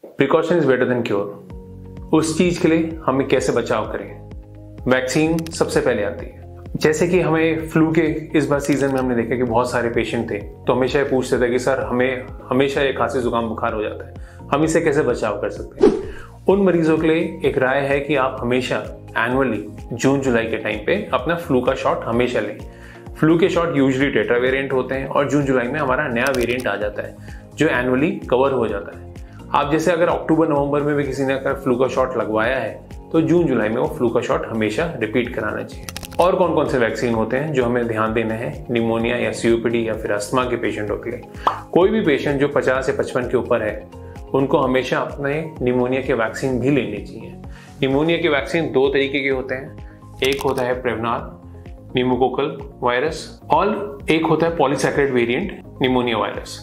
Precaution is better than cure. उस चीज के लिए हमें कैसे बचाव करें, वैक्सीन सबसे पहले आती है। जैसे कि हमें फ्लू के इस बार सीजन में हमने देखा कि बहुत सारे पेशेंट थे, तो हमेशा ये पूछते थे कि सर हमें हमेशा ये खांसी जुकाम बुखार हो जाता है, हम इससे कैसे बचाव कर सकते हैं। उन मरीजों के लिए एक राय है कि आप हमेशा एनुअली जून जुलाई के टाइम पे अपना फ्लू का शॉट हमेशा लें। फ्लू के शॉट यूजुअली टेट्रा वेरिएंट होते हैं और जून जुलाई में हमारा नया वेरिएंट आ जाता है जो एनुअली कवर हो जाता है। आप जैसे अगर अक्टूबर नवंबर में भी किसी ने अगर फ्लू का शॉट लगवाया है तो जून जुलाई में वो फ्लू का शॉट हमेशा रिपीट कराना चाहिए। और कौन कौन से वैक्सीन होते हैं जो हमें ध्यान देना है निमोनिया या सीओपीडी या फिर अस्थमा के पेशेंटों के लिए। कोई भी पेशेंट जो 50 से 55 के ऊपर है उनको हमेशा अपने निमोनिया के वैक्सीन भी लेनी चाहिए। निमोनिया के वैक्सीन दो तरीके के होते हैं, एक होता है प्रेवनाल न्यूमोकोकल वायरस और एक होता है पॉलीसैकेराइड वेरिएंट निमोनिया वायरस।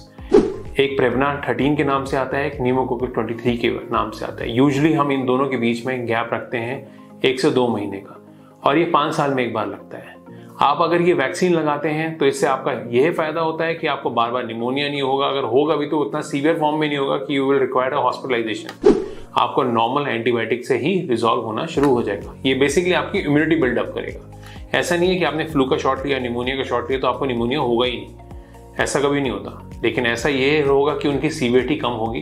एक प्रेवनाल 13 के नाम से आता है, एक न्यूमोकोकल 23 के नाम से आता है। यूजुअली हम इन दोनों के बीच में गैप रखते हैं 1 से 2 महीने का और ये 5 साल में एक बार लगता है। आप अगर ये वैक्सीन लगाते हैं तो इससे आपका यह फायदा होता है कि आपको बार बार निमोनिया नहीं होगा, अगर होगा भी तो उतना सीवियर फॉर्म में नहीं होगा कि you will require a hospitalisation. आपको नॉर्मल एंटीबायोटिक से ही रिजॉल्व होना शुरू हो जाएगा। ये बेसिकली आपकी इम्यूनिटी बिल्डअप करेगा। ऐसा नहीं है कि आपने फ्लू का शॉट लिया, निमोनिया का शॉट लिया तो आपको निमोनिया होगा ही नहीं, ऐसा कभी नहीं होता। लेकिन ऐसा ये होगा कि उनकी सीवियरिटी कम होगी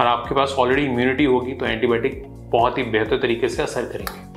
और आपके पास ऑलरेडी इम्यूनिटी होगी तो एंटीबायोटिक बहुत ही बेहतर तरीके से असर करेंगे।